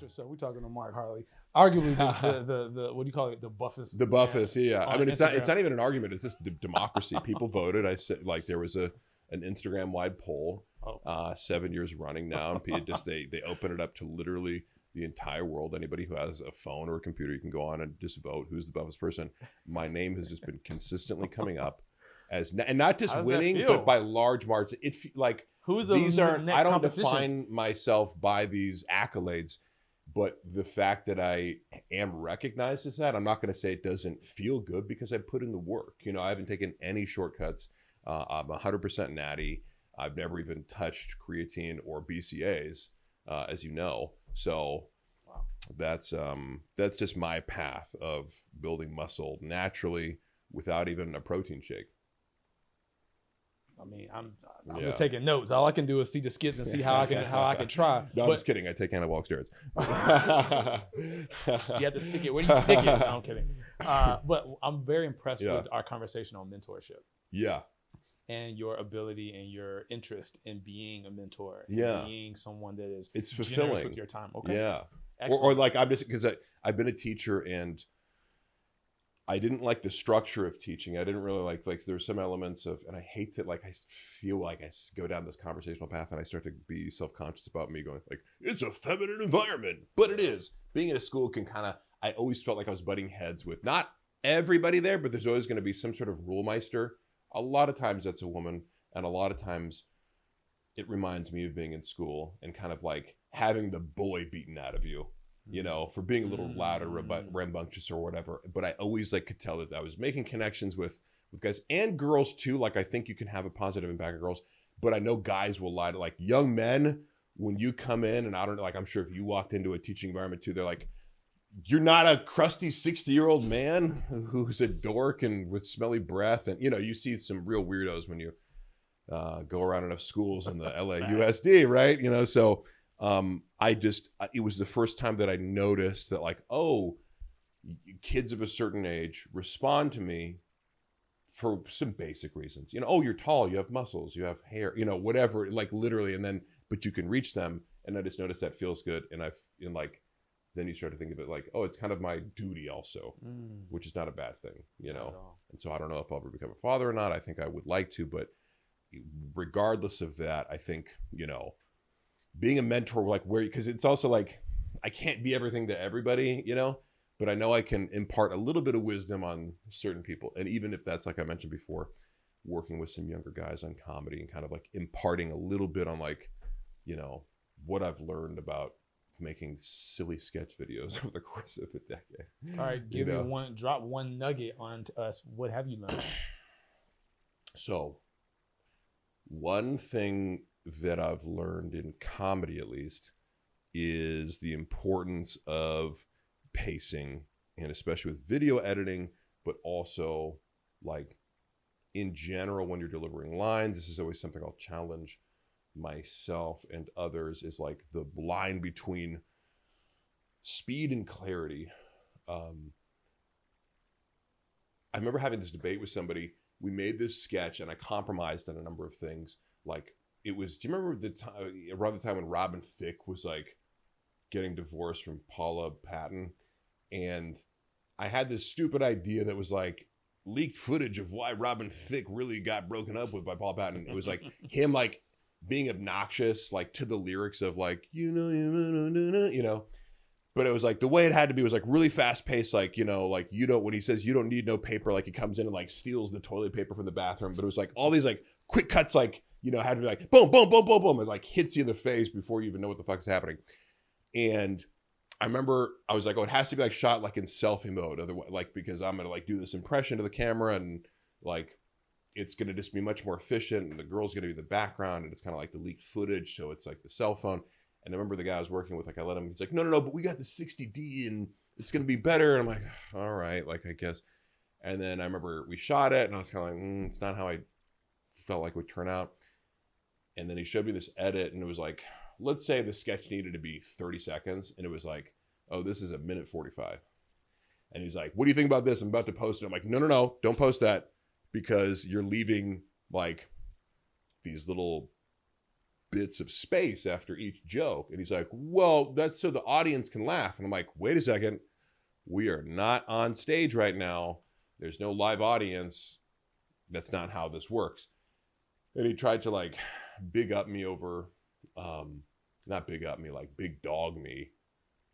for sure. We're talking to Mark Harley, arguably the what do you call it? The buffest. The buffest, yeah. I mean, it's Instagram. not even an argument. It's just democracy. People voted. I said, like, there was an Instagram wide poll, 7 years running now, and they open it up to literally the entire world. Anybody who has a phone or a computer, you can go on and just vote who's the buffest person. My name has just been consistently coming up as, and not just winning, but by large margins. These aren't. I don't define myself by these accolades, but the fact that I am recognized as that, I'm not going to say it doesn't feel good because I put in the work. You know, I haven't taken any shortcuts. I'm 100% natty. I've never even touched creatine or BCAAs, as you know. So that's just my path of building muscle naturally without even a protein shake. I mean, I'm just taking notes. All I can do is see the skits and see how I can try. No, I'm just kidding. I take anabolic steroids. You have to stick it. Where do you stick it? No, I'm kidding. But I'm very impressed with our conversation on mentorship. Yeah. And your ability and your interest in being a mentor. Yeah. And being someone that is it's fulfilling with your time. Okay. Yeah. Or like I'm just because I've been a teacher and I didn't like the structure of teaching. I didn't really like there's some elements of, and I hate that, like, I feel like I go down this conversational path and I start to be self-conscious about me going like, it's a feminine environment, but it is. Being in a school can kind of, I always felt like I was butting heads with not everybody there, but there's always going to be some sort of rule meister. A lot of times that's a woman, and a lot of times it reminds me of being in school and kind of like having the boy beaten out of you, you know, for being a little loud or rambunctious or whatever. But I always could tell that I was making connections with guys and girls too. Like, I think you can have a positive impact on girls, but I know guys will lie to, like, young men when you come in, and I don't know, like, I'm sure if you walked into a teaching environment too, they're like, you're not a crusty 60-year-old man who's a dork and with smelly breath. And, you know, you see some real weirdos when you go around enough schools in the LAUSD, right? You know, so it was the first time that I noticed that, like, oh, kids of a certain age respond to me for some basic reasons. You know, oh, you're tall, you have muscles, you have hair, you know, whatever, like, literally. And then, but you can reach them. And I just noticed that feels good. And then you start to think of it like, oh, it's kind of my duty also, which is not a bad thing, you know? And so I don't know if I'll ever become a father or not. I think I would like to, but regardless of that, I think, you know, being a mentor, like, because it's also like, I can't be everything to everybody, you know, but I know I can impart a little bit of wisdom on certain people. And even if that's, like I mentioned before, working with some younger guys on comedy and kind of like imparting a little bit on, like, you know, what I've learned about making silly sketch videos over the course of a decade. All right, drop one nugget on to us. What have you learned? So, one thing that I've learned in comedy, at least, is the importance of pacing, and especially with video editing, but also, like, in general, when you're delivering lines. This is always something I'll challenge myself and others, is like the line between speed and clarity. I remember having this debate with somebody. We made this sketch and I compromised on a number of things. Like, it was, do you remember the time, around the time when Robin Thicke was like getting divorced from Paula Patton? And I had this stupid idea that was like leaked footage of why Robin Thicke really got broken up with by Paula Patton. It was like him, like, being obnoxious, like, to the lyrics of, like, you know, but it was like the way it had to be was like really fast paced, like, you know, like, you don't, when he says you don't need no paper, like, he comes in and like steals the toilet paper from the bathroom. But it was like all these like quick cuts, like, you know, had to be like boom, boom, boom, boom, boom, and like hits you in the face before you even know what the fuck is happening. And I remember I was like, oh, it has to be like shot like in selfie mode, otherwise, like, because I'm gonna like do this impression to the camera, and like it's going to just be much more efficient, and the girl's going to be the background, and it's kind of like the leaked footage, so it's like the cell phone. And I remember the guy I was working with, like, I let him, he's like, no, but we got the 60D and it's going to be better. And I'm like, all right, like, I guess. And then I remember we shot it, and I was kind of like, it's not how I felt like it would turn out. And then he showed me this edit, and it was like, let's say the sketch needed to be 30 seconds, and it was like, oh, this is a minute 45. And he's like, what do you think about this? I'm about to post it. I'm like, no, don't post that, because you're leaving like these little bits of space after each joke. And he's like, well, that's so the audience can laugh. And I'm like, wait a second. We are not on stage right now. There's no live audience. That's not how this works. And he tried to like big up me over, not big up me, like big dog me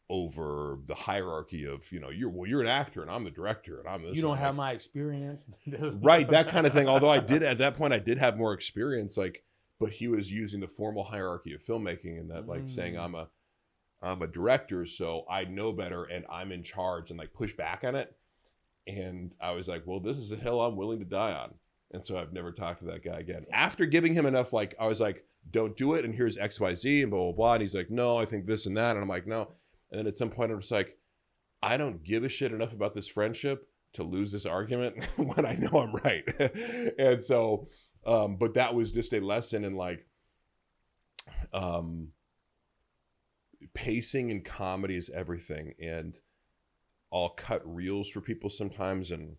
over the hierarchy of, you know, you're an actor and I'm the director and I'm this. You don't have my experience. Right, that kind of thing. Although I did at that point, I did have more experience, like, but he was using the formal hierarchy of filmmaking and that, like, saying I'm a director, so I know better and I'm in charge, and like push back on it. And I was like, well, this is a hill I'm willing to die on. And so I've never talked to that guy again. After giving him enough, like, I was like, don't do it, and here's XYZ and blah, blah, blah. And he's like, no, I think this and that. And I'm like, no. And then at some point I'm just like, I don't give a shit enough about this friendship to lose this argument when I know I'm right. And so, but that was just a lesson in like, pacing in comedy is everything. And I'll cut reels for people sometimes, and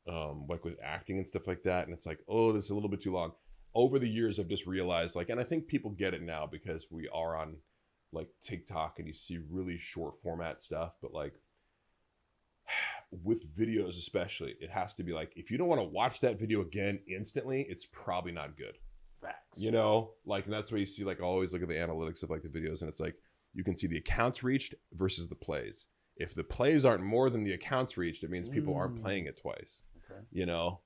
like with acting and stuff like that. And it's like, oh, this is a little bit too long. Over the years, I've just realized, like, and I think people get it now because we are on like TikTok and you see really short format stuff, but like with videos especially, it has to be like, if you don't want to watch that video again instantly, it's probably not good. Facts. You know, like, and that's why you see, like, I always look at the analytics of like the videos, and it's like, you can see the accounts reached versus the plays. If the plays aren't more than the accounts reached, it means people aren't playing it twice. Okay. You know?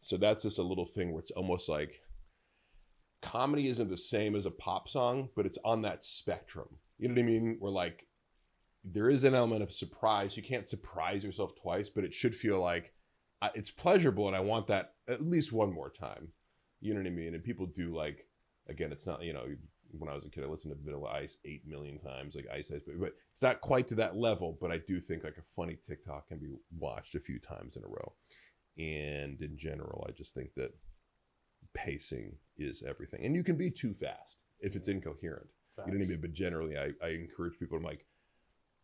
So that's just a little thing where it's almost like comedy isn't the same as a pop song, but it's on that spectrum. You know what I mean? Where like there is an element of surprise. You can't surprise yourself twice, but it should feel like it's pleasurable, and I want that at least one more time. You know what I mean? And people do, like, again, it's not, you know, when I was a kid, I listened to Vanilla Ice 8 million times, like Ice Ice, but it's not quite to that level. But I do think like a funny TikTok can be watched a few times in a row. And in general, I just think that pacing is everything. And you can be too fast if it's incoherent. Facts. You know what I mean? But generally, I encourage people, I'm like,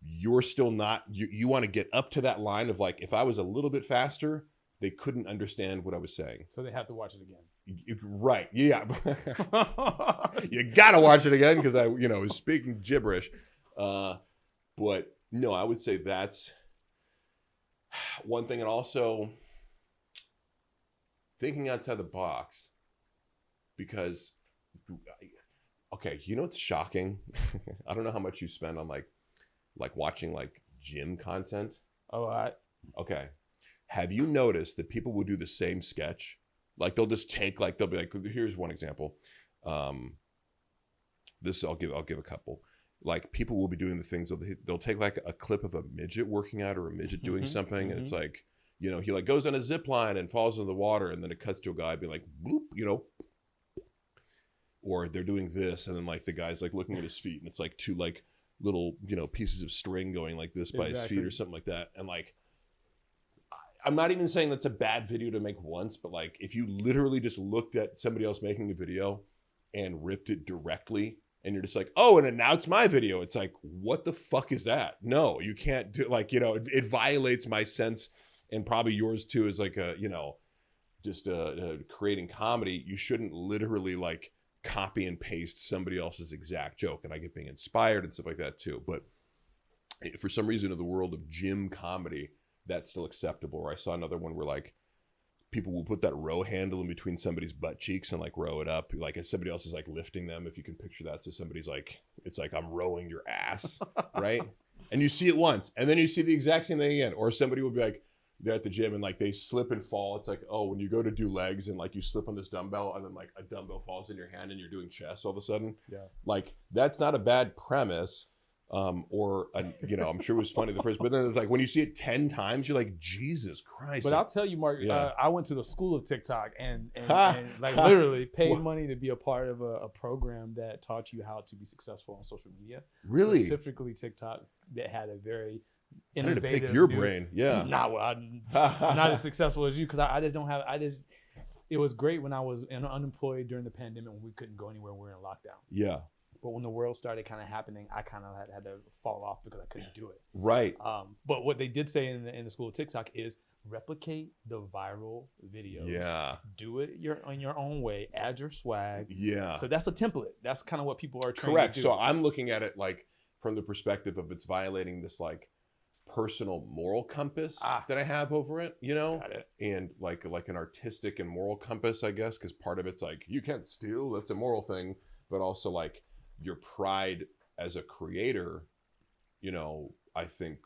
you're still not, you want to get up to that line of like, if I was a little bit faster, they couldn't understand what I was saying. So they have to watch it again. Right. Yeah. You got to watch it again because I, you know, was speaking gibberish. But no, I would say that's one thing. And also thinking outside the box, because, okay, you know, it's shocking. I don't know how much you spend on like watching like gym content. Oh, okay. Have you noticed that people will do the same sketch? Like they'll just take, like, they'll be like, here's one example. This I'll give a couple. Like people will be doing the things, they'll take like a clip of a midget working out or a midget doing something. And it's like, you know, he like goes on a zip line and falls into the water, and then it cuts to a guy being like, bloop, you know, or they're doing this. And then like the guy's like looking at his feet, and it's like two like little, you know, pieces of string going like this by his feet or something like that. And like, I'm not even saying that's a bad video to make once, but like if you literally just looked at somebody else making a video and ripped it directly, and you're just like, oh, and now it's my video. It's like, what the fuck is that? No, you can't do, like, you know, it violates my sense, and probably yours too, is like a, you know, just creating comedy. You shouldn't literally like copy and paste somebody else's exact joke. And I get being inspired and stuff like that too. But for some reason in the world of gym comedy, that's still acceptable. Or I saw another one where like people will put that row handle in between somebody's butt cheeks and like row it up, like as somebody else is like lifting them, if you can picture that. So somebody's like, it's like, I'm rowing your ass, right? And you see it once, and then you see the exact same thing again. Or somebody will be like, they're at the gym and like they slip and fall. It's like, oh, when you go to do legs and like you slip on this dumbbell, and then like a dumbbell falls in your hand and you're doing chest all of a sudden. Yeah. Like that's not a bad premise. You know, I'm sure it was funny the first, but then it's like when you see it 10 times, you're like, Jesus Christ. But I'll tell you, Mark, I went to the school of TikTok and like literally paid money to be a part of a program that taught you how to be successful on social media. Really? Specifically TikTok, that had a very innovative. I had to pick your brain. Yeah. Nah, well, I'm not as successful as you, because I just don't have, it was great when I was unemployed during the pandemic when we couldn't go anywhere. We were in lockdown. Yeah. But when the world started kind of happening, I kind of had to fall off because I couldn't do it. Right. But what they did say in the school of TikTok is replicate the viral videos. Yeah. Do it on your own way. Add your swag. Yeah. So that's a template. That's kind of what people are trying Correct. to do. So I'm looking at it like from the perspective of it's violating this like personal moral compass that I have over it, you know? Got it. And like an artistic and moral compass, I guess, because part of it's like you can't steal, that's a moral thing, but also like your pride as a creator, you know, I think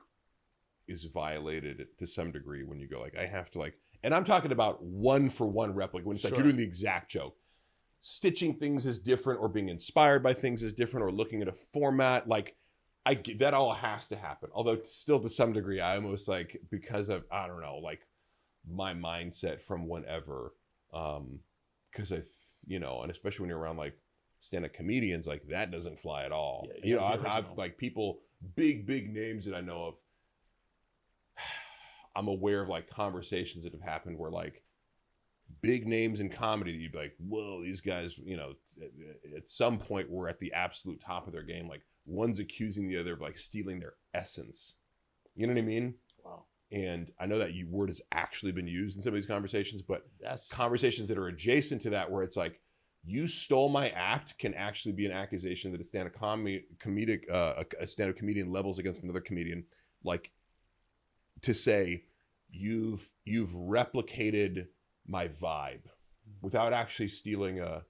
is violated to some degree when you go like, I have to like, and I'm talking about one for one replica when it's like you're doing the exact joke. Stitching things is different, or being inspired by things is different, or looking at a format. Like that all has to happen. Although still to some degree, I almost like, because of, I don't know, like my mindset from whenever, because you know, and especially when you're around like stand-up comedians, like that doesn't fly at all. Yeah, you know, I've like people, big names that I know of. I'm aware of like conversations that have happened where like big names in comedy that you'd be like, whoa, these guys, you know, at some point were at the absolute top of their game. Like one's accusing the other of like stealing their essence. You know what I mean? Wow. And I know that word has actually been used in some of these conversations, but that's conversations that are adjacent to that, where it's like, you stole my act, can actually be an accusation that a stand-up comedian levels against another comedian, like to say you've replicated my vibe without actually stealing a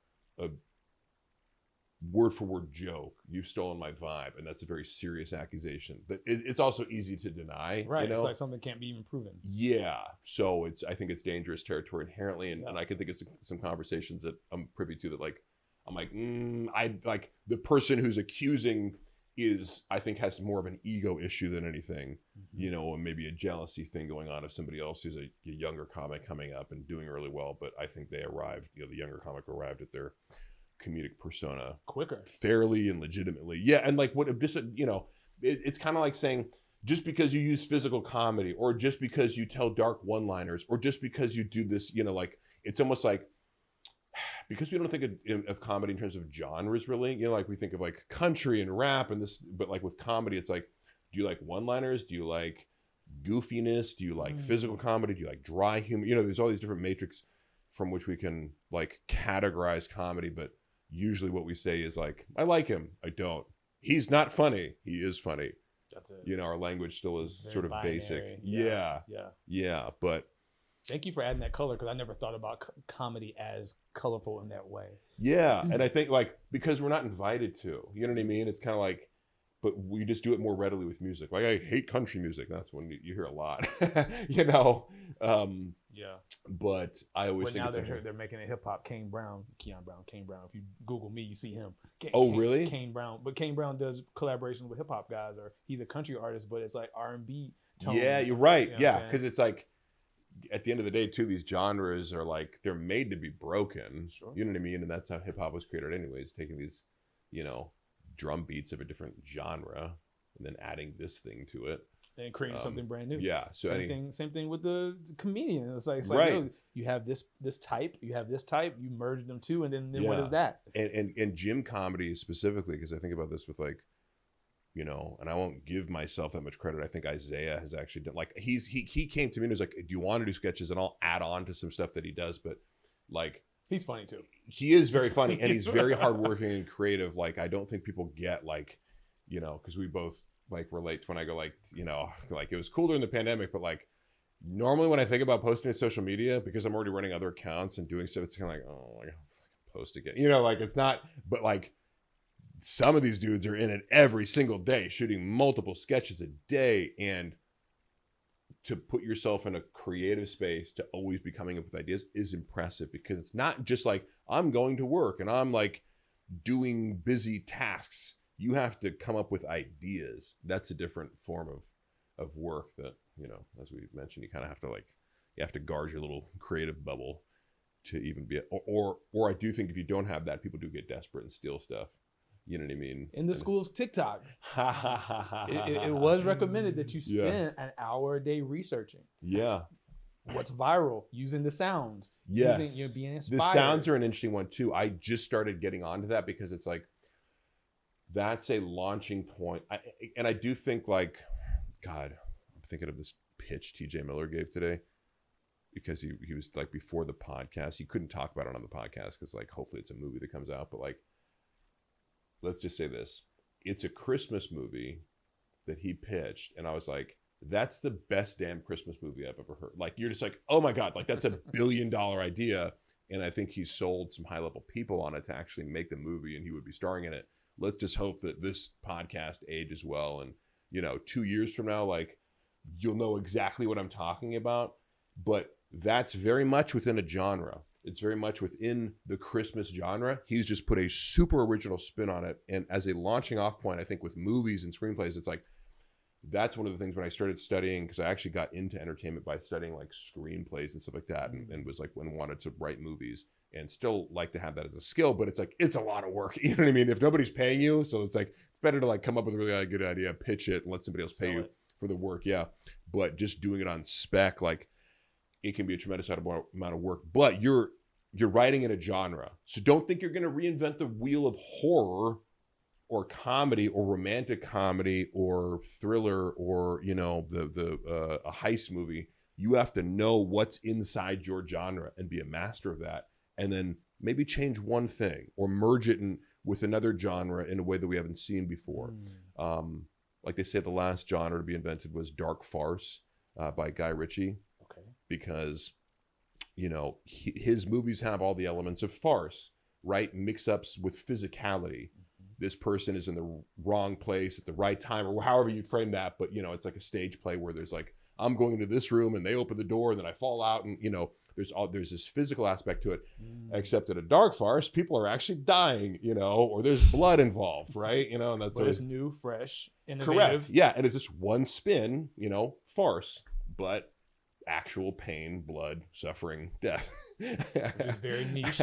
word for word joke. You've stolen my vibe, and that's a very serious accusation. But it's also easy to deny. Right. You know? It's like something can't be even proven. Yeah. So I think it's dangerous territory inherently, and I can think of some conversations that I'm privy to that like I'm like, I like the person who's accusing I think has more of an ego issue than anything, you know, and maybe a jealousy thing going on of somebody else who's a younger comic coming up and doing really well. But I think they arrived, you know, the younger comic arrived at their comedic persona quicker, fairly and legitimately. Yeah. And like what just, you know, it's kind of like saying, just because you use physical comedy, or just because you tell dark one-liners, or just because you do this, you know, like it's almost like, because we don't think of comedy in terms of genres really, you know, like we think of like country and rap and this, but like with comedy, it's like, do you like one-liners? Do you like goofiness? Do you like physical comedy? Do you like dry humor? You know, there's all these different matrix from which we can like categorize comedy, but usually what we say is like, I like him. I don't. He's not funny. He is funny. That's it. You know, our language still is Very sort of binary. basic. Yeah. But thank you for adding that color, because I never thought about comedy as colorful in that way. Yeah. And I think like, because we're not invited to, you know what I mean? It's kind of like, but we just do it more readily with music. Like I hate country music. That's when you hear a lot, you know? Yeah. But I always think now they're making a hip hop. Keon Brown. If you Google me, you see him. Really? Kane Brown. But Kane Brown does collaborations with hip hop guys, or he's a country artist, but it's like R&B tones. Yeah, you're right. You know yeah, because it's like, at the end of the day, too, these genres are like, they're made to be broken. Sure. You know what I mean? And that's how hip hop was created anyways, taking these, you know, drum beats of a different genre and then adding this thing to it. And creating something brand new. Yeah. So same thing with the comedian. It's like right. Yo, you have this type, you have this type, you merge them two, and then what is that? And gym comedy specifically, because I think about this with like, you know, and I won't give myself that much credit. I think Isaiah has actually done, like, he came to me and was like, do you want to do sketches? And I'll add on to some stuff that he does. But like, he's funny too. He is very funny, and he's very hardworking and creative. Like, I don't think people get like, you know, because we both like relate to when I go like, you know, like it was cool during the pandemic, but like normally when I think about posting to social media, because I'm already running other accounts and doing stuff, it's kind of like, oh, I gotta post again. You know, like it's not, but like, some of these dudes are in it every single day, shooting multiple sketches a day. And to put yourself in a creative space to always be coming up with ideas is impressive, because it's not just like, I'm going to work and I'm like doing busy tasks. You have to come up with ideas. That's a different form of work that, you know, as we mentioned, you kind of have to like, you have to guard your little creative bubble to even be, or I do think if you don't have that, people do get desperate and steal stuff. You know what I mean? In the school's TikTok, it was recommended that you spend an hour a day researching. Yeah. What's viral, using the sounds. Yes. Being inspired. The sounds are an interesting one too. I just started getting onto that because it's like, that's a launching point. And I do think, like, God, I'm thinking of this pitch TJ Miller gave today, because he was like, before the podcast, he couldn't talk about it on the podcast because, like, hopefully it's a movie that comes out, but, like, let's just say this. It's a Christmas movie that he pitched, and I was like, that's the best damn Christmas movie I've ever heard. Like, you're just like, oh my God, like, that's a $1 billion idea. And I think he sold some high level people on it to actually make the movie, and he would be starring in it. Let's just hope that this podcast ages well. And, 2 years from now, like, you'll know exactly what I'm talking about. But that's very much within a genre. It's very much within the Christmas genre. He's just put a super original spin on it. And as a launching off point, I think with movies and screenplays, it's like, that's one of the things when I started studying, because I actually got into entertainment by studying like screenplays and stuff like that, and was like, when wanted to write movies, and still like to have that as a skill, but it's like, it's a lot of work. You know what I mean? If nobody's paying you, so it's like, it's better to like come up with a really good idea, pitch it, and let somebody else pay you for the work. Yeah. But just doing it on spec, like, it can be a tremendous amount of work, but you're writing in a genre. So don't think you're going to reinvent the wheel of horror or comedy or romantic comedy or thriller or, a heist movie. You have to know what's inside your genre and be a master of that. And then maybe change one thing or merge it with another genre in a way that we haven't seen before. Like they say, the last genre to be invented was dark farce by Guy Ritchie. Okay. Because, his movies have all the elements of farce, right? Mix-ups with physicality. This person is in the wrong place at the right time, or however you frame that. But, it's like a stage play where there's like, I'm going into this room and they open the door and then I fall out, and, there's this physical aspect to it. Except in a dark farce, people are actually dying, or there's blood involved, right? And that's it's new, fresh, innovative. Correct. Yeah. And it's just one spin, farce, but actual pain, blood, suffering, death. Which is very niche.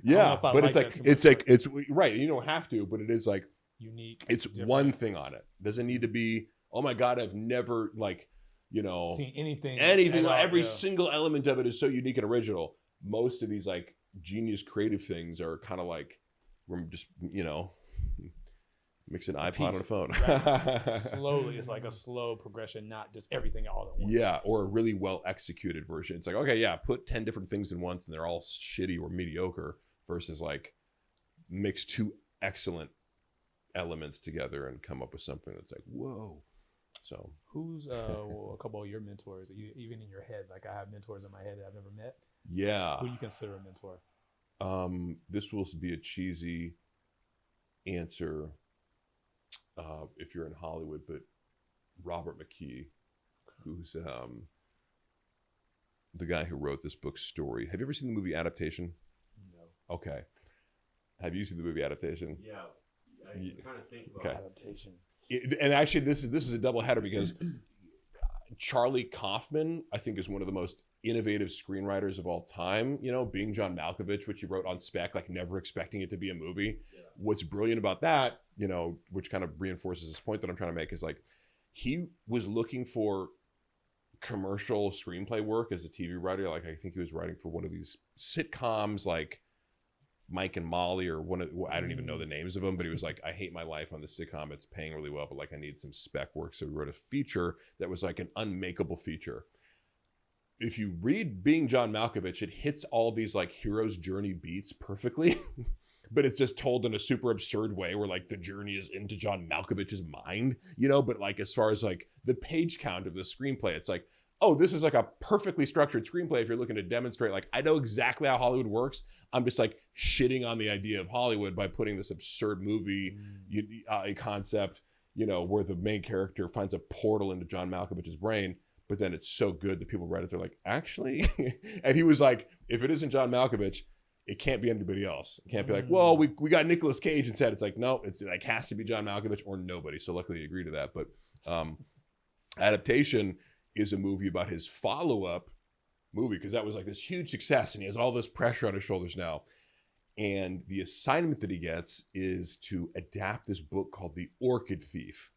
Yeah, but it's right. You don't have to, but it is like unique. It's different. One thing on it. Doesn't need to be, oh my God, I've never seen anything. Every single element of it is so unique and original. Most of these like genius creative things are kind of like, we're just mix an iPod on a phone. Right. Slowly, it's like a slow progression, not just everything all at once. Yeah, or a really well executed version. It's like, okay, yeah, put 10 different things in once and they're all shitty or mediocre, versus like mix 2 excellent elements together and come up with something that's like, whoa. So who's a couple of your mentors, even in your head? Like, I have mentors in my head that I've never met. Yeah. Who do you consider a mentor? This will be a cheesy answer if you're in Hollywood, but Robert McKee, who's the guy who wrote this book, Story. Have you ever seen the movie Adaptation? No. Okay. Have you seen the movie Adaptation? Yeah. I'm trying to think about Adaptation. And actually, this is a double header, because Charlie Kaufman, I think, is one of the most innovative screenwriters of all time. Being John Malkovich, which he wrote on spec, like never expecting it to be a movie. Yeah. What's brilliant about that, which kind of reinforces this point that I'm trying to make, is like, he was looking for commercial screenplay work as a TV writer. Like, I think he was writing for one of these sitcoms, like Mike and Molly, or I don't even know the names of them, but he was like, I hate my life on this sitcom. It's paying really well, but like, I need some spec work. So he wrote a feature that was like an unmakeable feature. If you read Being John Malkovich, it hits all these like hero's journey beats perfectly, but it's just told in a super absurd way where like the journey is into John Malkovich's mind, but like, as far as like the page count of the screenplay, it's like, oh, this is like a perfectly structured screenplay if you're looking to demonstrate, like, I know exactly how Hollywood works. I'm just like shitting on the idea of Hollywood by putting this absurd movie a concept, where the main character finds a portal into John Malkovich's brain. But then it's so good that people read it, they're like, actually? And he was like, if it isn't John Malkovich, it can't be anybody else. It can't be like, well, we got Nicolas Cage instead. It's like, no, it's like, has to be John Malkovich or nobody. So luckily he agreed to that. But Adaptation is a movie about his follow-up movie, because that was like this huge success and he has all this pressure on his shoulders now. And the assignment that he gets is to adapt this book called The Orchid Thief.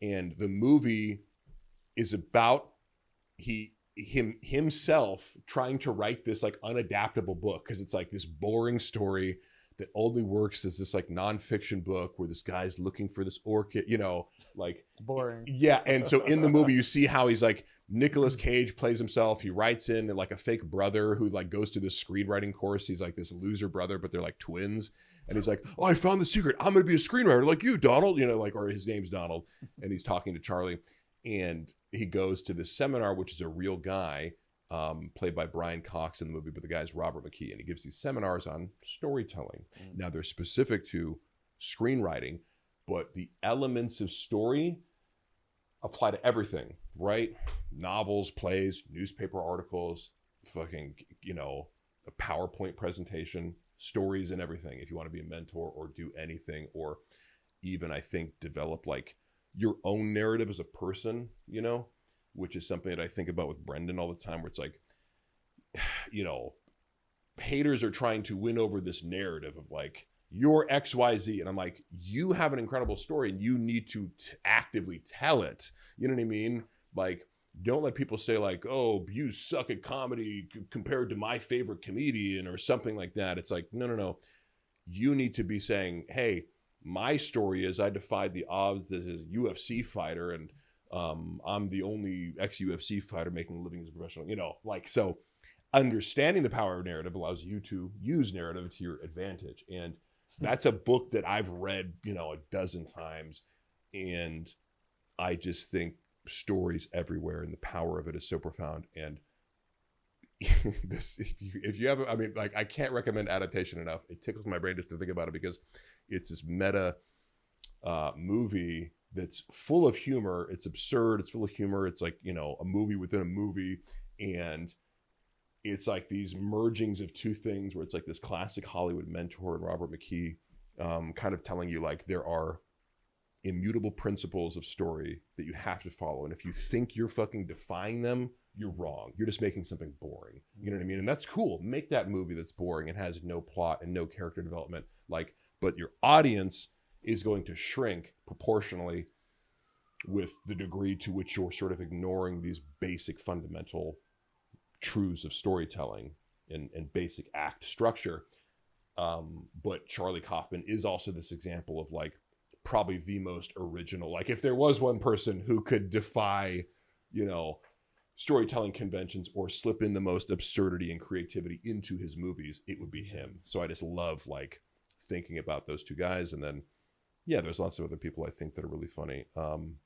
And the movie is about himself trying to write this like unadaptable book, because it's like this boring story that only works as this like nonfiction book where this guy's looking for this orchid, you know, like boring. Yeah. And so in the movie, you see how he's like, Nicolas Cage plays himself. He writes in like a fake brother who like goes to this screenwriting course. He's like this loser brother, but they're like twins. And he's like, oh, I found the secret. I'm going to be a screenwriter like you, Donald, you know, like, or his name's Donald. And he's talking to Charlie, and he goes to this seminar, which is a real guy, played by Brian Cox in the movie, but the guy's Robert McKee, and he gives these seminars on storytelling. Now they're specific to screenwriting, but the elements of story apply to everything, right? Novels, plays, newspaper articles, fucking, you know, a PowerPoint presentation, stories and everything. If you want to be a mentor or do anything, or even I think develop like your own narrative as a person, you know, which is something that I think about with Brendan all the time, where it's like, you know, haters are trying to win over this narrative of like, you're XYZ. And I'm like, you have an incredible story and you need to actively tell it. You know what I mean? Like, don't let people say like, oh, you suck at comedy compared to my favorite comedian or something like that. It's like, no. You need to be saying, hey, my story is I defied the odds as a UFC fighter, and I'm the only ex-UFC fighter making a living as a professional, you know, like, so understanding the power of narrative allows you to use narrative to your advantage. And that's a book that I've read, you know, a dozen times. And I just think stories everywhere, and the power of it is so profound. And this, if you have, I mean, like, I can't recommend adaptation enough. It tickles my brain just to think about it, because it's this meta movie that's full of humor. It's absurd. It's full of humor. It's like, you know, a movie within a movie. And it's like these mergings of two things, where it's like this classic Hollywood mentor and Robert McKee kind of telling you like there are immutable principles of story that you have to follow. And if you think you're fucking defying them, you're wrong. You're just making something boring. You know what I mean? And that's cool. Make that movie that's boring and has no plot and no character development. Like, but your audience is going to shrink proportionally with the degree to which you're sort of ignoring these basic fundamental truths of storytelling and basic act structure. But Charlie Kaufman is also this example of like probably the most original. Like, if there was one person who could defy, you know, storytelling conventions or slip in the most absurdity and creativity into his movies, it would be him. So I just love like thinking about those two guys. And then, yeah, there's lots of other people I think that are really funny. I'm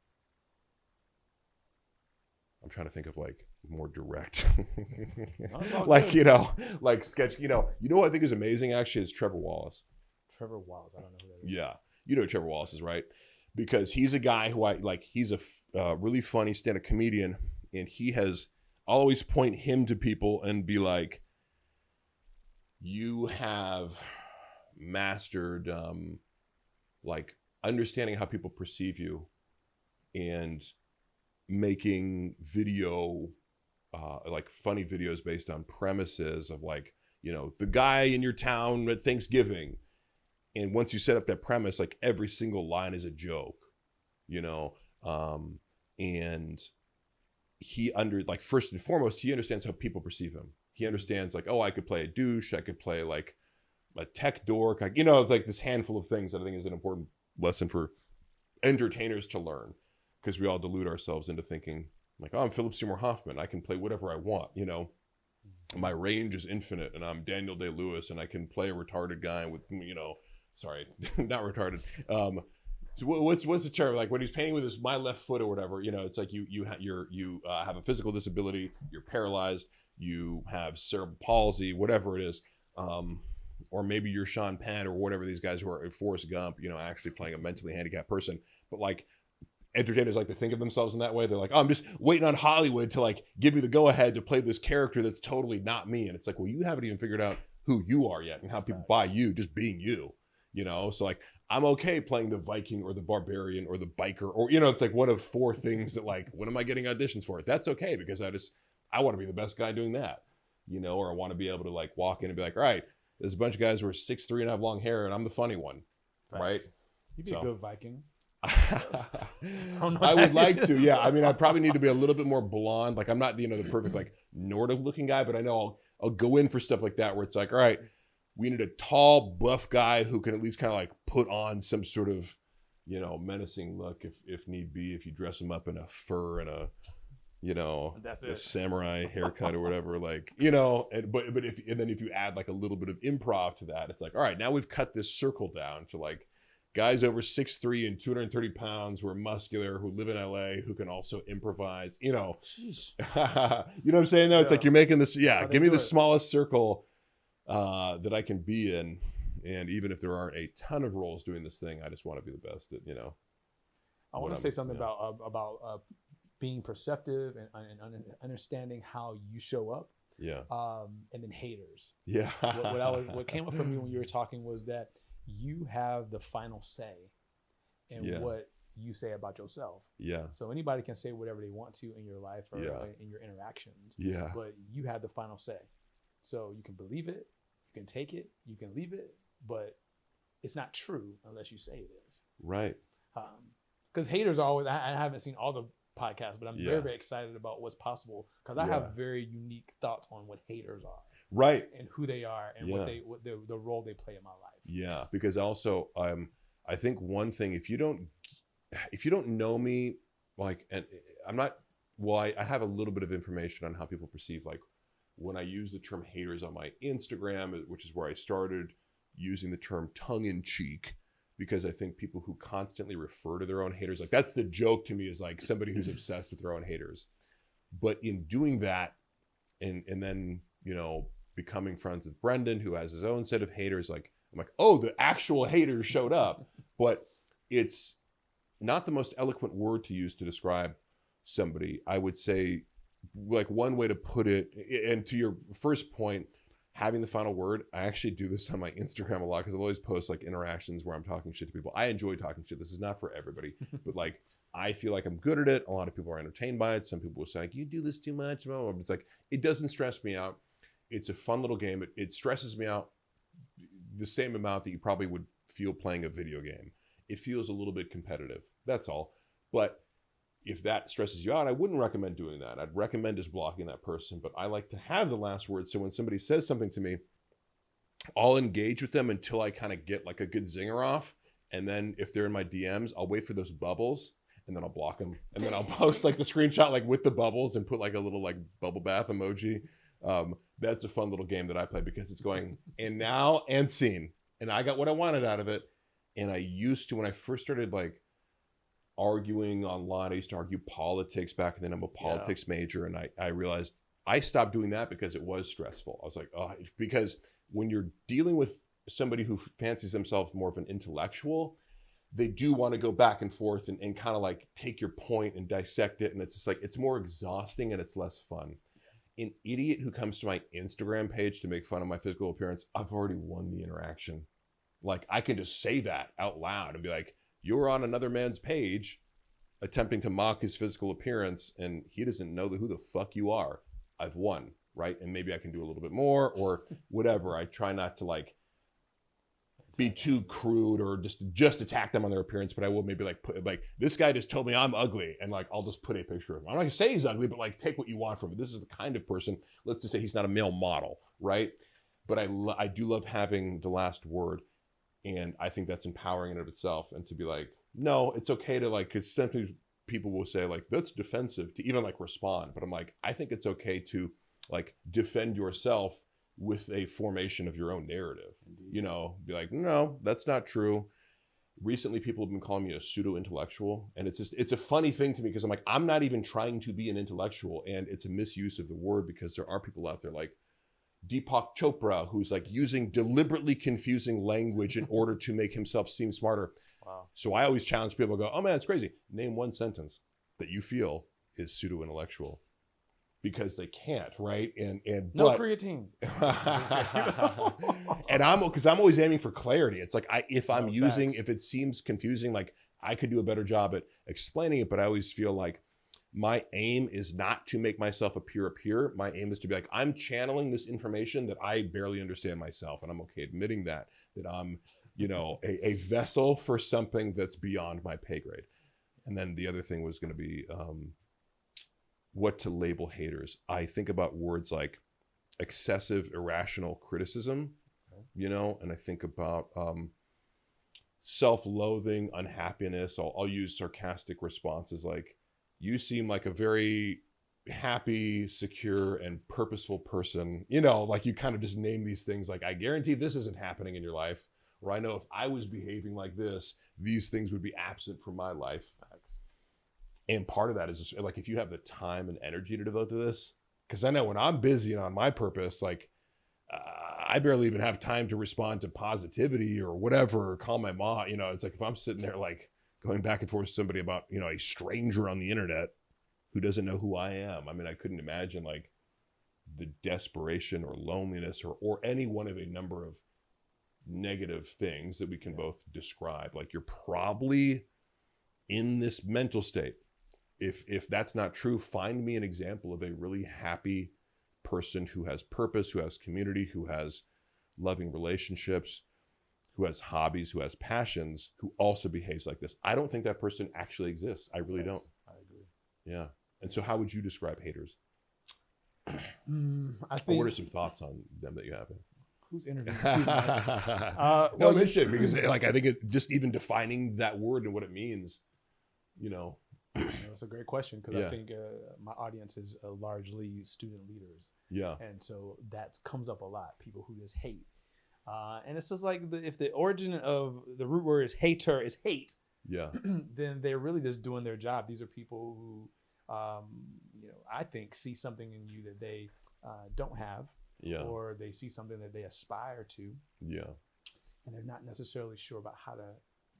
trying to think of like more direct, like, you know, like sketch, you know what I think is amazing actually is Trevor Wallace. Trevor Wallace. I don't know who that is. Yeah. You know who Trevor Wallace is, right? Because he's a guy who I like, he's a really funny stand-up comedian, and he has always point him to people and be like, you have mastered like understanding how people perceive you and making video, like funny videos based on premises of like, you know, the guy in your town at Thanksgiving. And once you set up that premise, like every single line is a joke, you know? And he like first and foremost, he understands how people perceive him. He understands like, oh, I could play a douche. I could play like a tech dork. Like, you know, it's like this handful of things that I think is an important lesson for entertainers to learn, because we all delude ourselves into thinking like, oh, I'm Philip Seymour Hoffman. I can play whatever I want, you know? My range is infinite, and I'm Daniel Day-Lewis, and I can play a retarded guy with, you know, sorry, not retarded. So what's the term? Like when he's painting with my left foot or whatever, you know, it's like you have a physical disability, you're paralyzed, you have cerebral palsy, whatever it is. Or maybe you're Sean Penn or whatever, these guys who are Forrest Gump, you know, actually playing a mentally handicapped person. But like entertainers like to think of themselves in that way. They're like, oh, I'm just waiting on Hollywood to like give me the go ahead to play this character that's totally not me. And it's like, well, you haven't even figured out who you are yet and how people buy you just being you. You know, so like, I'm okay playing the Viking or the barbarian or the biker, or, you know, it's like one of four things that like, when am I getting auditions for it? That's okay, because I want to be the best guy doing that, you know, or I want to be able to like walk in and be like, all right, there's a bunch of guys who are 6'3" and have long hair, and I'm the funny one. Right. You'd be a good Viking. I would like to. Yeah. I mean, I probably need to be a little bit more blonde. Like, I'm not, you know, the perfect like Nordic looking guy, but I know I'll go in for stuff like that where it's like, all right, we need a tall, buff guy who can at least kind of like put on some sort of, you know, menacing look if need be, if you dress him up in a fur and a, you know, a samurai haircut or whatever, like, you know, but if you add like a little bit of improv to that, it's like, all right, now we've cut this circle down to like guys over 6'3" and 230 pounds who are muscular, who live in LA, who can also improvise, you know. You know what I'm saying though? It's like you're making this, give me the smallest circle that I can be in. And even if there aren't a ton of roles doing this thing, I just want to be the best at, you know. I want to say something about being perceptive and understanding how you show up. Yeah. And then haters. Yeah. What came up for me when you were talking was that you have the final say in what you say about yourself. Yeah. So anybody can say whatever they want to in your life or in your interactions. Yeah. But you have the final say. So you can believe it, you can take it, you can leave it, but it's not true unless you say it is. Right. Because haters are always, I haven't seen all the podcasts, but I'm very, very excited about what's possible because I have very unique thoughts on what haters are. Right. And who they are and what the role they play in my life. Yeah. Because also, I think one thing, if you don't know me, like, and I'm not, well, I have a little bit of information on how people perceive, like when I use the term haters on my Instagram, which is where I started using the term tongue in cheek, because I think people who constantly refer to their own haters, like that's the joke to me, is like somebody who's obsessed with their own haters. But in doing that and then, you know, becoming friends with Brendan, who has his own set of haters, like I'm like, oh, the actual haters showed up. But it's not the most eloquent word to use to describe somebody. I would say, like, one way to put it, and to your first point, having the final word, I actually do this on my Instagram a lot because I'll always post like interactions where I'm talking shit to people. I enjoy talking shit. This is not for everybody, but like, I feel like I'm good at it. A lot of people are entertained by it. Some people will say like, you do this too much. It's like, it doesn't stress me out. It's a fun little game. It stresses me out the same amount that you probably would feel playing a video game. It feels a little bit competitive. That's all. But if that stresses you out, I wouldn't recommend doing that. I'd recommend just blocking that person. But I like to have the last word. So when somebody says something to me, I'll engage with them until I kind of get like a good zinger off. And then if they're in my DMs, I'll wait for those bubbles and then I'll block them. And then I'll post like the screenshot like with the bubbles and put like a little like bubble bath emoji. That's a fun little game that I play because it's going and now and scene. And I got what I wanted out of it. And I used to, when I first started like arguing online, I used to argue politics back then. I'm a politics major. And I realized I stopped doing that because it was stressful. I was like, oh, because when you're dealing with somebody who fancies themselves more of an intellectual, they do want to go back and forth and kind of like take your point and dissect it. And it's just like, it's more exhausting and it's less fun. An idiot who comes to my Instagram page to make fun of my physical appearance, I've already won the interaction. Like I can just say that out loud and be like, you're on another man's page attempting to mock his physical appearance and he doesn't know who the fuck you are. I've won, right? And maybe I can do a little bit more or whatever. I try not to like be too crude or just attack them on their appearance, but I will maybe like put like, this guy just told me I'm ugly and like I'll just put a picture of him. I'm not gonna say he's ugly, but like take what you want from it. This is the kind of person, let's just say he's not a male model, right? But I do love having the last word. And I think that's empowering in of itself. And to be like, no, it's okay to like, because sometimes people will say like, that's defensive to even like respond. But I'm like, I think it's okay to like defend yourself with a formation of your own narrative. Indeed. You know, be like, no, that's not true. Recently, people have been calling me a pseudo-intellectual. And it's just, it's a funny thing to me because I'm like, I'm not even trying to be an intellectual. And it's a misuse of the word because there are people out there like Deepak Chopra, who's like using deliberately confusing language in order to make himself seem smarter. Wow. So I always challenge people to go, oh man, it's crazy. Name one sentence that you feel is pseudo-intellectual. Because they can't, right? And no creatine. And because I'm always aiming for clarity. It's like if it seems confusing, like I could do a better job at explaining it, but I always feel like my aim is not to make myself appear. My aim is to be like, I'm channeling this information that I barely understand myself. And I'm okay admitting that I'm, you know, a vessel for something that's beyond my pay grade. And then the other thing was going to be what to label haters. I think about words like excessive irrational criticism you know, and I think about self-loathing, unhappiness. I'll use sarcastic responses like, you seem like a very happy, secure, and purposeful person. You know, like you kind of just name these things like, I guarantee this isn't happening in your life. Or I know if I was behaving like this, these things would be absent from my life. And part of that is just, like, if you have the time and energy to devote to this, because I know when I'm busy and on my purpose, like I barely even have time to respond to positivity or whatever, or call my mom. You know, it's like if I'm sitting there like going back and forth with somebody about, you know, a stranger on the internet who doesn't know who I am. I mean, I couldn't imagine like the desperation or loneliness or any one of a number of negative things that we can both describe. Like, you're probably in this mental state. If that's not true, find me an example of a really happy person who has purpose, who has community, who has loving relationships, who has hobbies, who has passions, who also behaves like this. I don't think that person actually exists. I really don't. I agree. Yeah. And so how would you describe haters? I think. Or what are some thoughts on them that you have? Who's interviewing? No, I'm interested because like, I think just even defining that word and what it means, you know. It's a great question because I think my audience is largely student leaders. Yeah. And so that comes up a lot. People who just hate. And it's just like if the origin of the root word is hater is hate, then they're really just doing their job. These are people who, you know, I think see something in you that they don't have, or they see something that they aspire to, and they're not necessarily sure about how to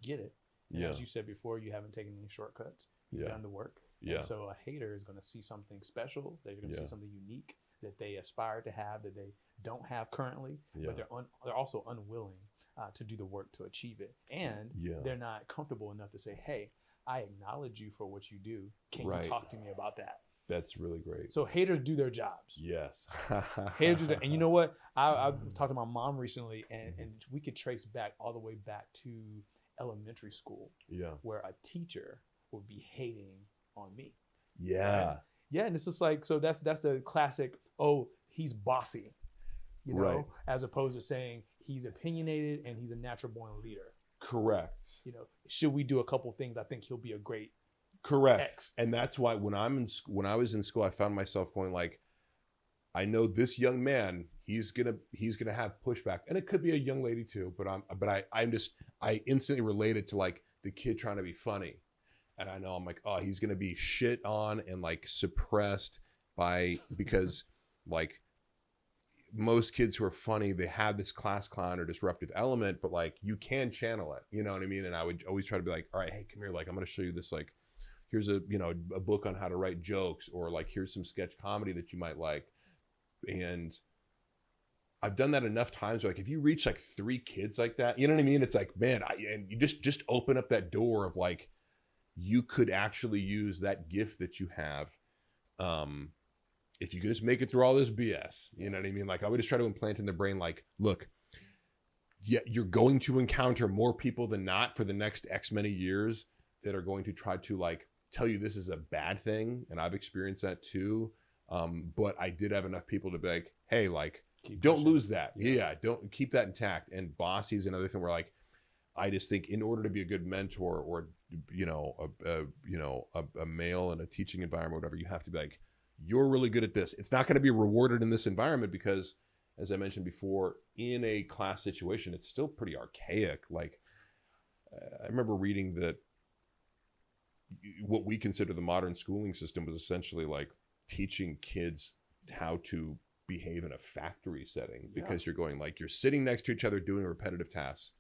get it. And as you said before, you haven't taken any shortcuts. You've done the work. And so a hater is going to see something special. They're going to see something unique that they aspire to have that they don't have currently, but they're also unwilling to do the work to achieve it. And they're not comfortable enough to say, hey, I acknowledge you for what you do. Can you talk to me about that? That's really great. So haters do their jobs. Yes. Haters do their, and you know what? I've talked to my mom recently, and we could trace back all the way back to elementary school, where a teacher would be hating on me. Right? Yeah, and it's just like, so that's the classic, oh, he's bossy, you know, as opposed to saying he's opinionated and he's a natural born leader. Correct. You know, should we do a couple things? I think he'll be a great X. And that's why when I was in school, I found myself going like, I know this young man, he's gonna have pushback, and it could be a young lady too. But I instantly related to like the kid trying to be funny. And I know I'm like, oh, he's going to be shit on and like suppressed because like most kids who are funny, they have this class clown or disruptive element, but like you can channel it, you know what I mean? And I would always try to be like, all right, hey, come here. Like, I'm going to show you this, like, here's a book on how to write jokes, or like, here's some sketch comedy that you might like. And I've done that enough times where like, if you reach like 3 kids like that, you know what I mean? It's like, man, and you just open up that door of like, you could actually use that gift that you have. If you could just make it through all this BS, you know what I mean? Like, I would just try to implant in their brain, like, look, you're going to encounter more people than not for the next X many years that are going to try to like tell you this is a bad thing. And I've experienced that too. But I did have enough people to be like, hey, like, don't lose that. Yeah, don't keep that intact. And bossy is another thing where like, I just think in order to be a good mentor or, a male in a teaching environment, whatever, you have to be like, you're really good at this. It's not going to be rewarded in this environment because, as I mentioned before, in a class situation, it's still pretty archaic. Like, I remember reading that what we consider the modern schooling system was essentially like teaching kids how to behave in a factory setting, because you're going like, you're sitting next to each other doing repetitive tasks.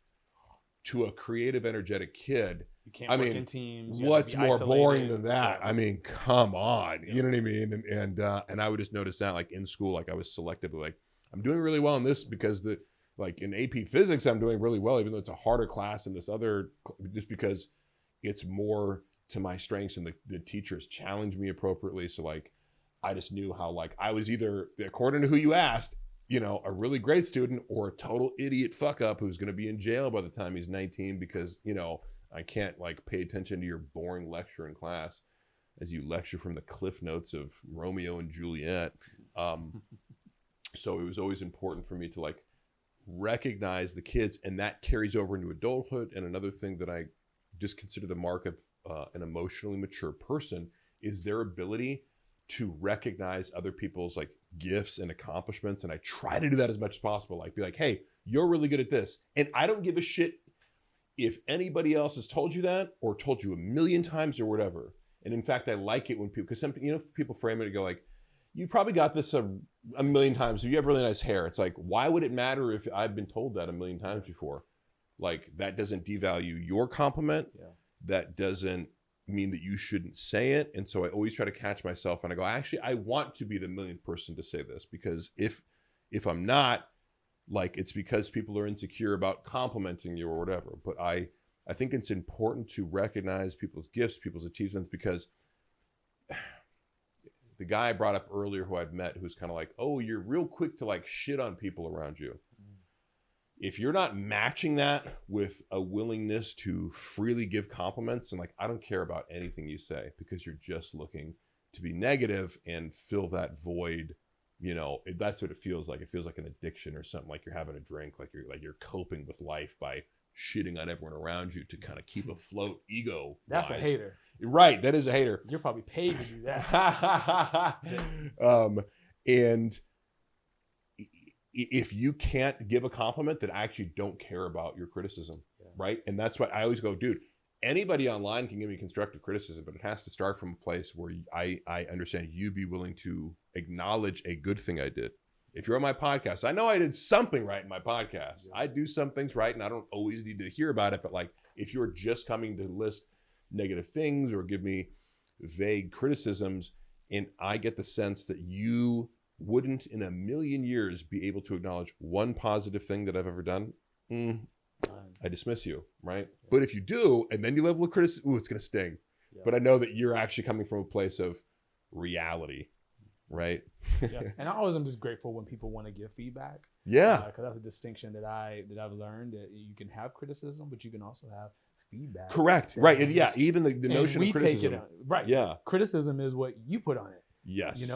To a creative, energetic kid, you can't work in teams. What's more boring than that? I mean, come on, you know what I mean? And I would just notice that, like in school, like I was selectively like, I'm doing really well in this because like in AP Physics, I'm doing really well, even though it's a harder class than this other, just because it's more to my strengths and the teachers challenge me appropriately. So like, I just knew how like I was either, according to who you asked, a really great student or a total idiot fuck up who's going to be in jail by the time he's 19 because, I can't like pay attention to your boring lecture in class as you lecture from the cliff notes of Romeo and Juliet. So it was always important for me to like recognize the kids, and that carries over into adulthood. And another thing that I just consider the mark of an emotionally mature person is their ability to recognize other people's like gifts and accomplishments. And I try to do that as much as possible. Like be like, hey, you're really good at this. And I don't give a shit if anybody else has told you that or told you a million times or whatever. And in fact, I like it when people, because some, people frame it and go like, you probably got this a million times. You have really nice hair. It's like, why would it matter if I've been told that a million times before? Like that doesn't devalue your compliment. Yeah. That doesn't mean that you shouldn't say it. And so I always try to catch myself and I go, actually, I want to be the millionth person to say this, because if I'm not, like, it's because people are insecure about complimenting you or whatever. But I think it's important to recognize people's gifts, people's achievements, because the guy I brought up earlier who I've met, who's kind of like, oh, you're real quick to like shit on people around you. If you're not matching that with a willingness to freely give compliments and like, I don't care about anything you say, because you're just looking to be negative and fill that void, that's what it feels like. It feels like an addiction or something, like you're having a drink, like you're coping with life by shitting on everyone around you to kind of keep afloat ego. That's a hater. Right. That is a hater. You're probably paid to do that. And if you can't give a compliment, that I actually don't care about your criticism. Yeah. Right. And that's why I always go, dude, anybody online can give me constructive criticism, but it has to start from a place where I understand you be willing to acknowledge a good thing I did. If you're on my podcast, I know I did something right in my podcast. Yeah. I do some things right, and I don't always need to hear about it. But like, if you're just coming to list negative things or give me vague criticisms, and I get the sense that you wouldn't in a million years be able to acknowledge one positive thing that I've ever done, I dismiss you, right? Yeah. But if you do, and then you level of criticism, it's going to sting. Yeah. But I know that you're actually coming from a place of reality, right? Yeah. And I always am just grateful when people want to give feedback. Yeah. Because that's a distinction that I've learned, that you can have criticism, but you can also have feedback. Correct. Right. And yeah, even the notion of criticism. Take it right. Yeah. Criticism is what you put on it. Yes.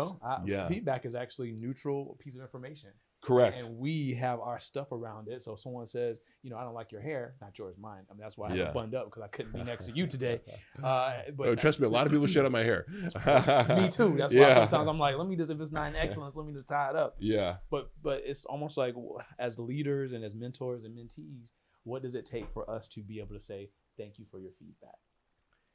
Feedback is actually neutral piece of information. Correct. And we have our stuff around it. So if someone says, I don't like your hair, not yours, mine. I mean, that's why I have it bunned up, because I couldn't be next to you today. But trust me, a lot of people shit on my hair. Me too. That's why sometimes I'm like, if it's not in excellence, let me just tie it up. Yeah. But it's almost like, as leaders and as mentors and mentees, what does it take for us to be able to say, thank you for your feedback?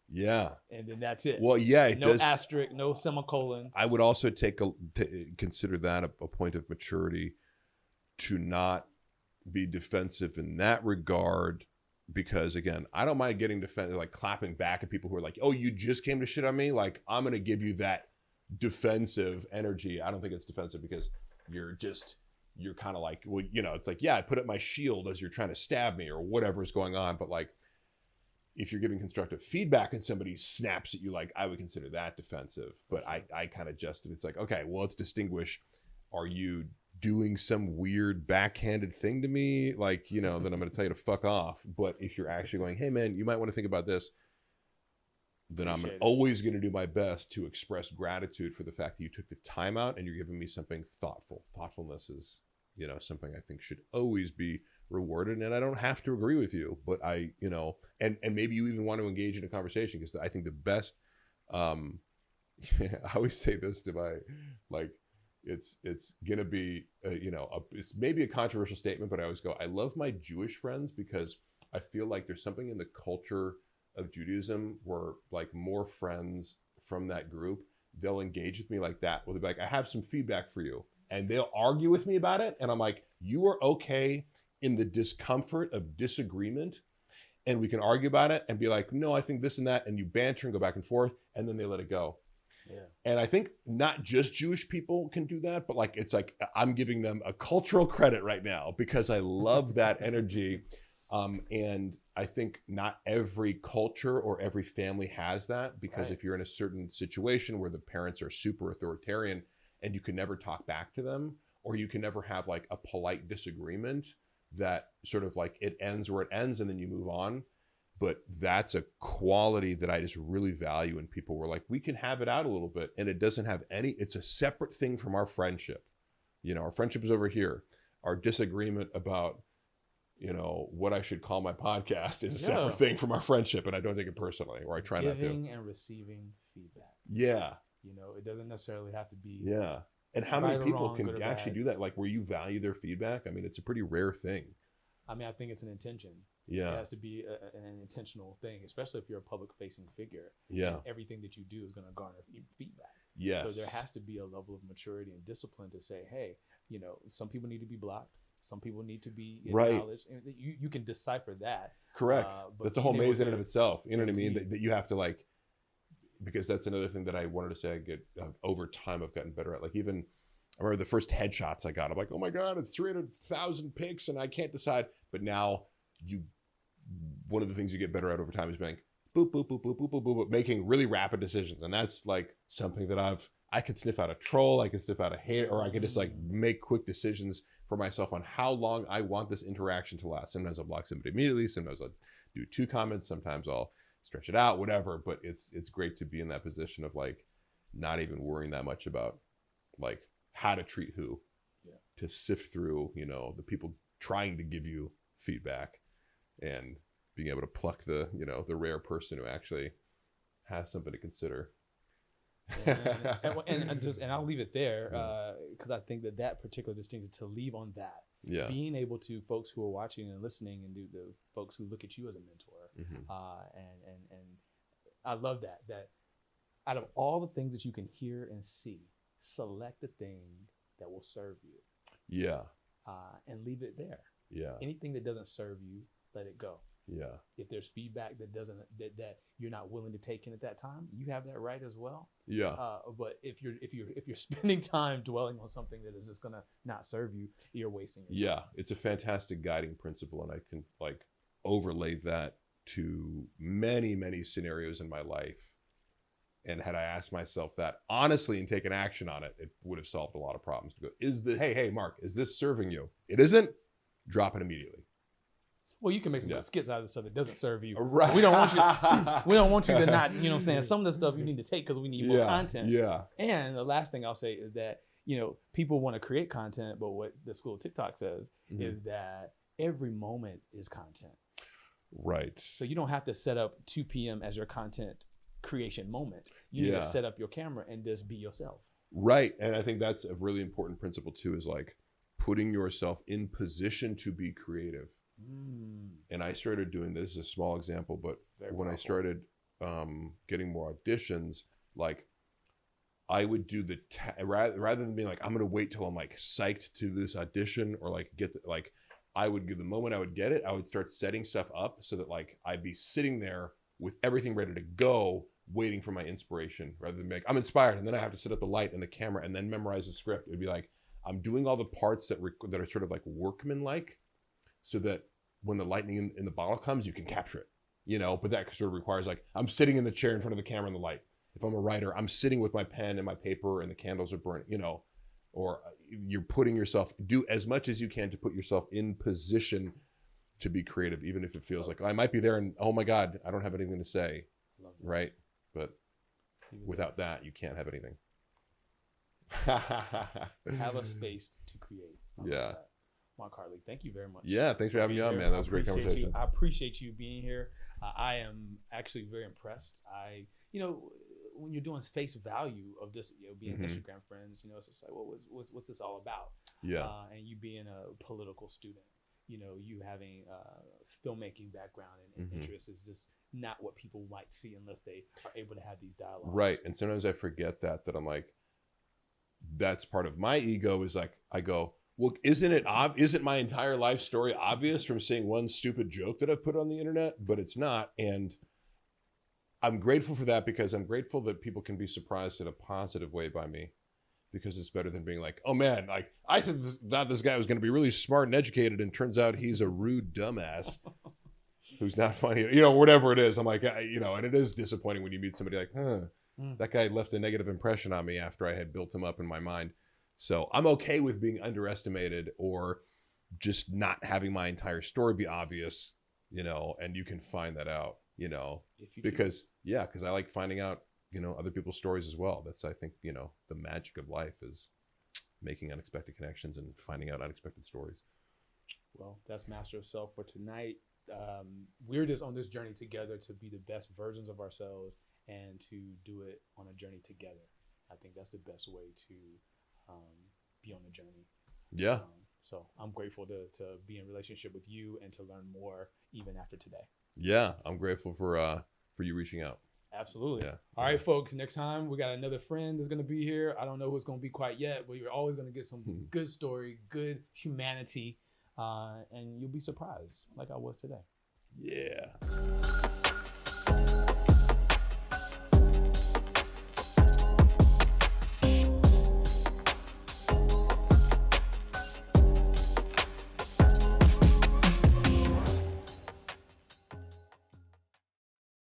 Yeah. And then that's it. Well, yeah. No asterisk, no semicolon. I would also consider that a point of maturity, to not be defensive in that regard, because again, I don't mind getting defensive, like clapping back at people who are like, oh, you just came to shit on me. Like, I'm going to give you that defensive energy. I don't think it's defensive, because you're kind of like, well, it's like, yeah, I put up my shield as you're trying to stab me or whatever is going on. But like, if you're giving constructive feedback and somebody snaps at you, like, I would consider that defensive. But I kind of it's like, okay, well, let's distinguish. Are you doing some weird backhanded thing to me? Like, then I'm going to tell you to fuck off. But if you're actually going, hey man, you might want to think about this, then I'm always going to do my best to express gratitude for the fact that you took the time out and you're giving me something thoughtful. Thoughtfulness is, something I think should always be rewarded. And I don't have to agree with you, but I maybe you even want to engage in a conversation, because I think the best, I always say this to my, like, it's going to be, it's maybe a controversial statement, but I always go, I love my Jewish friends, because I feel like there's something in the culture of Judaism where, like, more friends from that group, they'll engage with me like that. Where they'll be like, I have some feedback for you. And they'll argue with me about it. And I'm like, you are okay in the discomfort of disagreement, and we can argue about it and be like, no, I think this and that. And you banter and go back and forth, and then they let it go. Yeah. And I think not just Jewish people can do that, but like, it's like, I'm giving them a cultural credit right now, because I love that energy. And I think not every culture or every family has that, because if you're in a certain situation where the parents are super authoritarian and you can never talk back to them, or you can never have like a polite disagreement that sort of like it ends where it ends and then you move on. But that's a quality that I just really value in people, where like, we can have it out a little bit, and it doesn't have it's a separate thing from our friendship. Our friendship is over here. our disagreement about, you know, what I should call my podcast is a separate thing from our friendship, and I don't take it personally, or I try not to. Giving and receiving feedback. Yeah. You know, it doesn't necessarily have to be. Yeah. And how many people can actually do that? Like, where you value their feedback? I mean, it's a pretty rare thing. I mean, I think it's an intention. Yeah. It has to be an intentional thing, especially if you're a public-facing figure. Yeah. Everything that you do is going to garner feedback. Yes. So there has to be a level of maturity and discipline to say, hey, you know, some people need to be blocked. Some people need to be acknowledged. And you can decipher that. Correct. That's a whole maze in and of itself. You know what I mean? That you have to, like, because that's another thing that I wanted to say I get over time I've gotten better at. Like, even I remember the first headshots I got, I'm like, oh my God, it's 300,000 pics and I can't decide. But now one of the things you get better at over time is being boop, boop, boop, boop, boop, boop, boop, boop, making really rapid decisions. And that's like something that I could sniff out a troll, I could sniff out a hate, or I could just like make quick decisions for myself on how long I want this interaction to last. Sometimes I'll block somebody immediately. Sometimes I'll do 2 comments. Sometimes I'll stretch it out, whatever. But it's great to be in that position of like not even worrying that much about like how to treat who, to sift through, you know, the people trying to give you feedback and being able to pluck the, you know, the rare person who actually has something to consider. And I'll leave it there because I think that particular distinction, to leave on that, being able to folks who are watching and listening, and the folks who look at you as a mentor, and I love that out of all the things that you can hear and see, select the thing that will serve you, and leave it there. Anything that doesn't serve you, let it go. If there's feedback that you're not willing to take in at that time, you have that right as well. But if you're spending time dwelling on something that is just gonna not serve you, you're wasting your time. It's a fantastic guiding principle, and I can like overlay that to many, many scenarios in my life. And had I asked myself that honestly and taken action on it, it would have solved a lot of problems. To go, hey, Mark, is this serving you? It isn't. Drop it immediately. Well, you can make some skits out of the stuff that doesn't serve you. Right. So we don't want you to not, you know what I'm saying? Some of the stuff you need to take because we need more content. And the last thing I'll say is that, you know, people want to create content, but what the school of TikTok says is that every moment is content. Right. So you don't have to set up 2 p.m. as your content creation moment. You need to set up your camera and just be yourself. Right. And I think that's a really important principle too, is like putting yourself in position to be creative. And I started doing this, is a small example, but when I started getting more auditions, like I would do rather than being like, I'm going to wait till I'm like psyched to this audition, or like I would give the moment I would get it, I would start setting stuff up so that like I'd be sitting there with everything ready to go, waiting for my inspiration, rather than be like, I'm inspired, and then I have to set up the light and the camera and then memorize the script. It would be like, I'm doing all the parts that are sort of like workman-like, so that when the lightning in the bottle comes, you can capture it, you know. But that sort of requires like, I'm sitting in the chair in front of the camera and the light. If I'm a writer, I'm sitting with my pen and my paper and the candles are burning, you know. Or you're putting yourself, do as much as you can to put yourself in position to be creative, even if it feels like I might be there and, oh my God, I don't have anything to say, right? But without that, you can't have anything. Have a space to create. Mark Harley, thank you very much. Yeah, thanks for having me on, man. That was a great conversation. I appreciate you being here. I am actually very impressed. You know, when you're doing face value of just, you know, being Instagram friends, you know, it's just like, well, what's this all about? And you being a political student, you know, you having a filmmaking background and interest is just not what people might see unless they are able to have these dialogues. Right. And sometimes I forget that I'm like, that's part of my ego, is like, I go, well, isn't my entire life story obvious from seeing one stupid joke that I've put on the internet? But it's not. And I'm grateful for that, because I'm grateful that people can be surprised in a positive way by me, because it's better than being like, oh man, like I thought this guy was going to be really smart and educated, and turns out he's a rude dumbass who's not funny, you know, whatever it is. I'm like, you know, and it is disappointing when you meet somebody like, that guy left a negative impression on me after I had built him up in my mind. So I'm okay with being underestimated, or just not having my entire story be obvious, you know, and you can find that out, you know, because I like finding out, you know, other people's stories as well. That's, I think, you know, the magic of life is making unexpected connections and finding out unexpected stories. Well, that's Master of Self for tonight. We're just on this journey together to be the best versions of ourselves and to do it on a journey together. I think that's the best way to be on the journey. Yeah. So I'm grateful to be in relationship with you and to learn more even after today. Yeah, I'm grateful for you reaching out. Absolutely. Yeah. All right, folks. Next time we got another friend that's going to be here. I don't know who it's going to be quite yet, but you're always going to get some good story, good humanity, and you'll be surprised like I was today. Yeah.